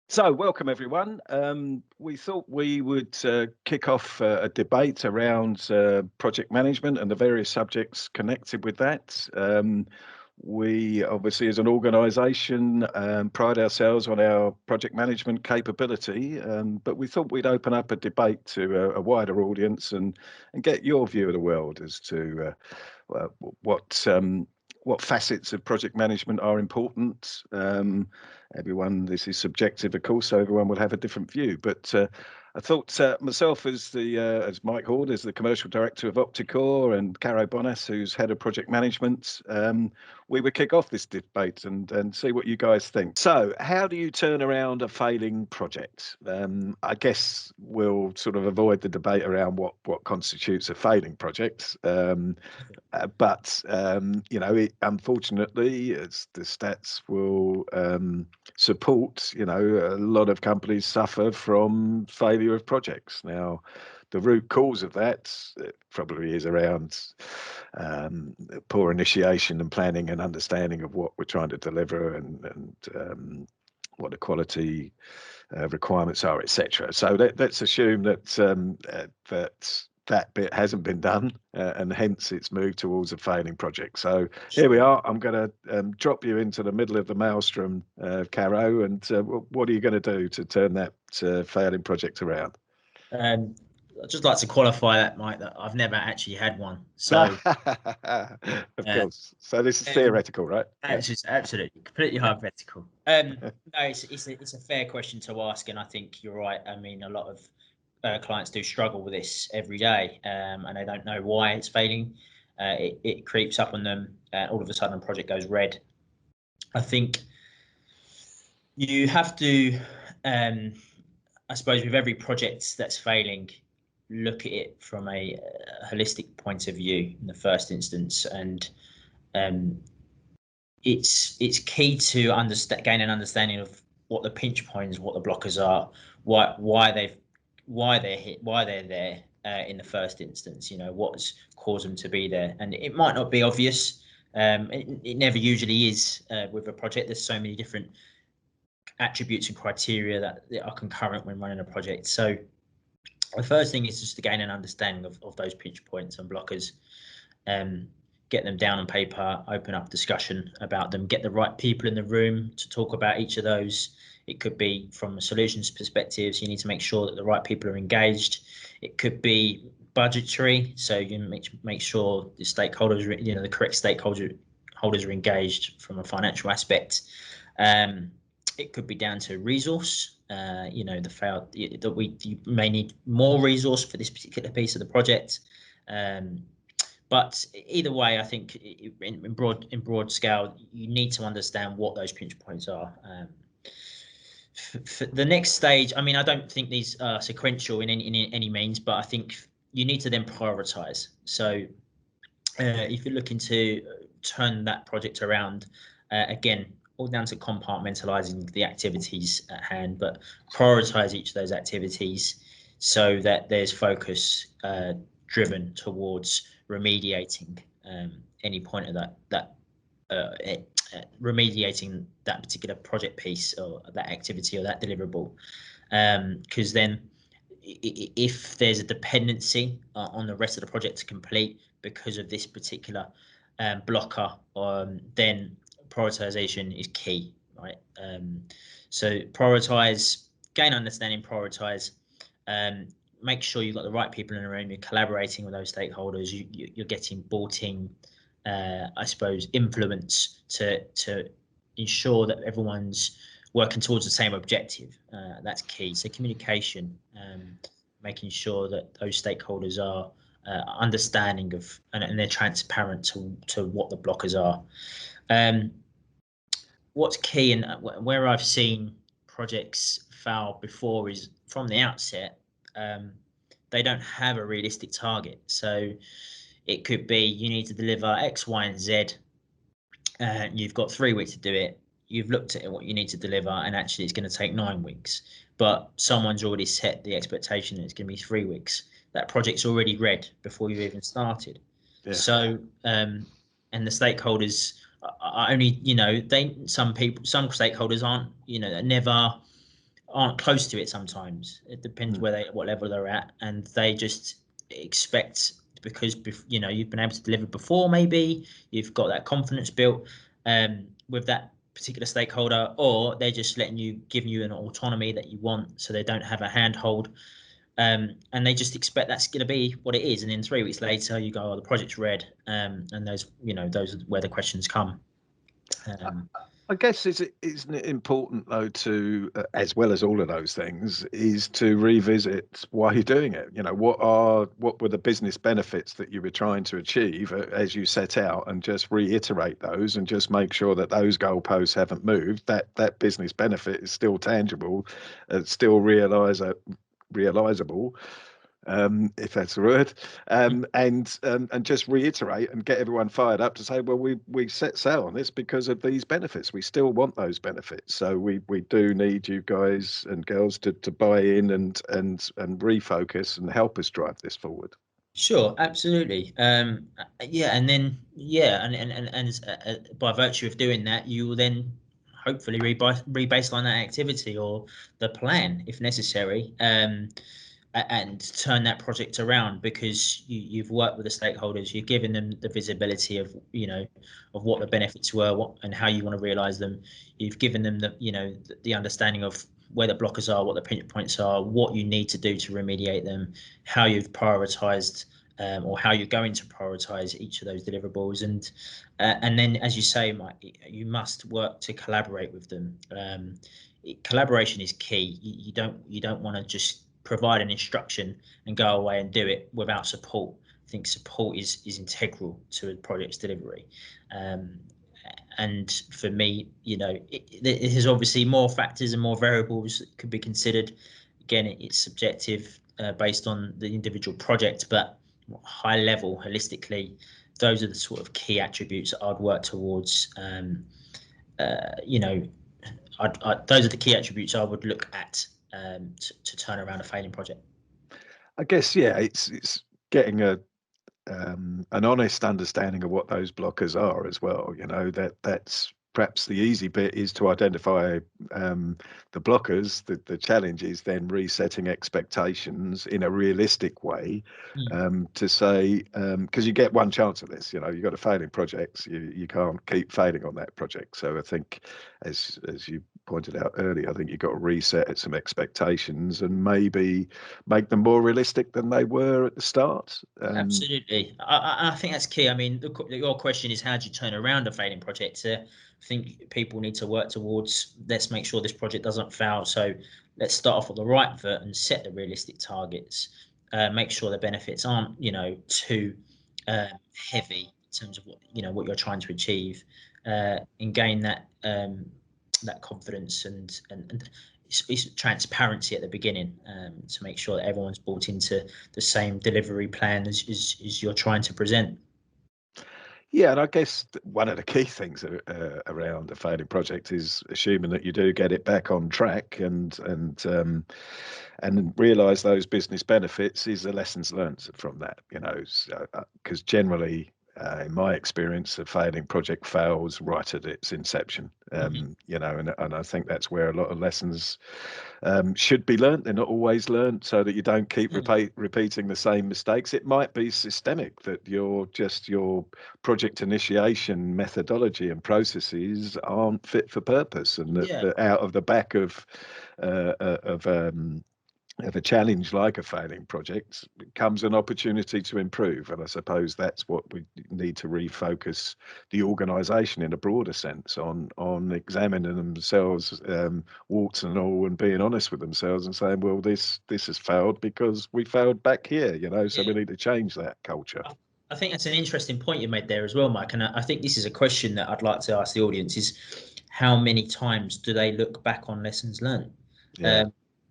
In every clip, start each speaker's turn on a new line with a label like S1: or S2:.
S1: So, welcome everyone. We thought we would kick off a debate around project management and the various subjects connected with that. We obviously, as an organisation, pride ourselves on our project management capability, but we thought we'd open up a debate to a wider audience and get your view of the world as to uh, what what facets of project management are important. This is subjective, of course, so everyone will have a different view. But I thought myself, as Mike Hord, as the commercial director of Opticore, and Karo Bonas, who's head of project management, we would kick off this debate and see what you guys think. So, how do you turn around a failing project? I guess we'll sort of avoid the debate around what constitutes a failing project. Unfortunately, as the stats will support, a lot of companies suffer from failure of projects. Now, the root cause of that probably is around poor initiation and planning and understanding of what we're trying to deliver and what the quality requirements are, etc. So let's assume that bit hasn't been done, and hence it's moved towards a failing project. So here we are. I'm going to drop you into the middle of the maelstrom, Caro, and what are you going to do to turn that failing project around?
S2: I'd just like to qualify that, Mike, that I've never actually had one. So,
S1: of course. So this is theoretical, right?
S2: Absolutely, completely hypothetical. No, it's a fair question to ask, and I think you're right. I mean, a lot of clients do struggle with this every day, and they don't know why it's failing. It creeps up on them. All of a sudden, a project goes red. I think you have to, I suppose, with every project that's failing, look at it from a holistic point of view in the first instance, and it's key to gain an understanding of what the pinch points, what the blockers are, why they're there in the first instance. What's caused them to be there, and it might not be obvious. It never usually is with a project. There's so many different attributes and criteria that are concurrent when running a project. So the first thing is just to gain an understanding of those pinch points and blockers, get them down on paper, open up discussion about them, get the right people in the room to talk about each of those. It could be from a solutions perspective, so you need to make sure that the right people are engaged. It could be budgetary, so you make sure the stakeholders, the correct stakeholders are engaged from a financial aspect. It could be down to resource. You may need more resource for this particular piece of the project. But either way, I think in broad scale, you need to understand what those pinch points are. For the next stage, I mean, I don't think these are sequential in any means, but I think you need to then prioritize. So if you're looking to turn that project around, again, all down to compartmentalizing the activities at hand, but prioritize each of those activities so that there's focus driven towards remediating any point of that remediating that particular project piece or that activity or that deliverable, because then if there's a dependency on the rest of the project to complete because of this particular blocker, then prioritization is key, right? So prioritize, gain understanding, prioritize, make sure you've got the right people in the room, you're collaborating with those stakeholders, you're getting bought in, I suppose, influence to ensure that everyone's working towards the same objective. That's key. So communication, making sure that those stakeholders are understanding of and they're transparent to what the blockers are. What's key and where I've seen projects fail before is from the outset, they don't have a realistic target. So it could be you need to deliver X, Y, and Z. You've got 3 weeks to do it. You've looked at what you need to deliver, and actually it's going to take 9 weeks. But someone's already set the expectation that it's going to be 3 weeks. That project's already red before you even started. Yeah. So, and the stakeholders are only, some stakeholders aren't, never aren't close to it sometimes. It depends what level they're at, and they just expect, because you've been able to deliver before, maybe you've got that confidence built with that particular stakeholder, or they're just giving you an autonomy that you want, so they don't have a handhold. And they just expect that's going to be what it is, and then 3 weeks later you go, oh, the project's red, and those are where the questions come.
S1: I guess isn't it important though to, as well as all of those things, is to revisit why you're doing it. What were the business benefits that you were trying to achieve as you set out, and just reiterate those, and just make sure that those goalposts haven't moved. That business benefit is still tangible, still realizable, if that's the word, and just reiterate and get everyone fired up to say, well, we set sail on this because of these benefits. We still want those benefits, so we do need you guys and girls to buy in and refocus and help us drive this forward.
S2: Sure, absolutely. And then by virtue of doing that, you will then hopefully rebaseline that activity or the plan if necessary, and turn that project around, because you've worked with the stakeholders, you've given them the visibility of what the benefits were, and how you want to realize them. You've given them the understanding of where the blockers are, what the pinch points are, what you need to do to remediate them, how you've prioritized, or how you're going to prioritize each of those deliverables, and then, as you say, Mike, you must work to collaborate with them. Collaboration is key. You don't want to just provide an instruction and go away and do it without support. I think support is integral to a project's delivery. And for me, there's obviously more factors and more variables that could be considered. Again, it's subjective, based on the individual project, but high level, holistically, those are the sort of key attributes that I'd work towards. Those are the key attributes I would look at to turn around a failing project.
S1: I guess, yeah, it's getting an honest understanding of what those blockers are as well. That's perhaps the easy bit, is to identify the blockers. The challenge is then resetting expectations in a realistic way, to say, because you get one chance at this. You've got a failing project, you can't keep failing on that project. So I think, as you pointed out earlier, I think you've got to reset some expectations and maybe make them more realistic than they were at the start.
S2: Absolutely. I think that's key. I mean, your question is, how do you turn around a failing project? I think people need to work towards, let's make sure this project doesn't fail. So let's start off with the right foot and set the realistic targets. Make sure the benefits aren't, too heavy in terms of what you're trying to achieve, and gain that confidence and it's transparency at the beginning, to make sure that everyone's bought into the same delivery plan as you're trying to present.
S1: Yeah, and I guess one of the key things around a failing project is assuming that you do get it back on track, and realise those business benefits is the lessons learned from that. Because generally, in my experience, a failing project fails right at its inception. And I think that's where a lot of lessons should be learnt. They're not always learnt, so that you don't keep repeating the same mistakes. It might be systemic, that your project initiation methodology and processes aren't fit for purpose, and that out of the back of a challenge like a failing project comes an opportunity to improve. And I suppose that's what we need to refocus the organisation in a broader sense on examining themselves, warts and all, and being honest with themselves and saying, well, this has failed because we failed back here, so we need to change that culture.
S2: I think that's an interesting point you made there as well, Mike. And I think this is a question that I'd like to ask the audience, is how many times do they look back on lessons learned?
S1: Yeah.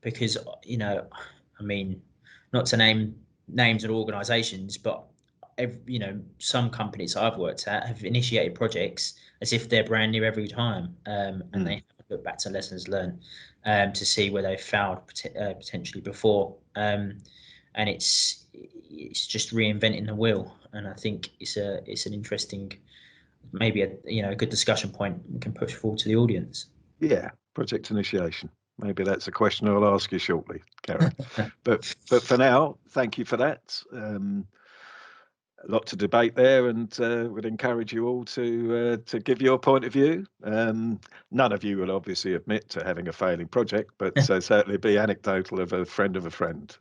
S2: Because, I mean, not to name names or organisations, but, some companies I've worked at have initiated projects as if they're brand new every time, and they look back to lessons learned, to see where they failed potentially before. And it's just reinventing the wheel. And I think it's an interesting, maybe a good discussion point we can push forward to the audience.
S1: Yeah, project initiation. Maybe that's a question I'll ask you shortly, Karen. but for now, thank you for that. A lot to debate there, and would encourage you all to give your point of view. None of you will obviously admit to having a failing project, but certainly be anecdotal of a friend of a friend.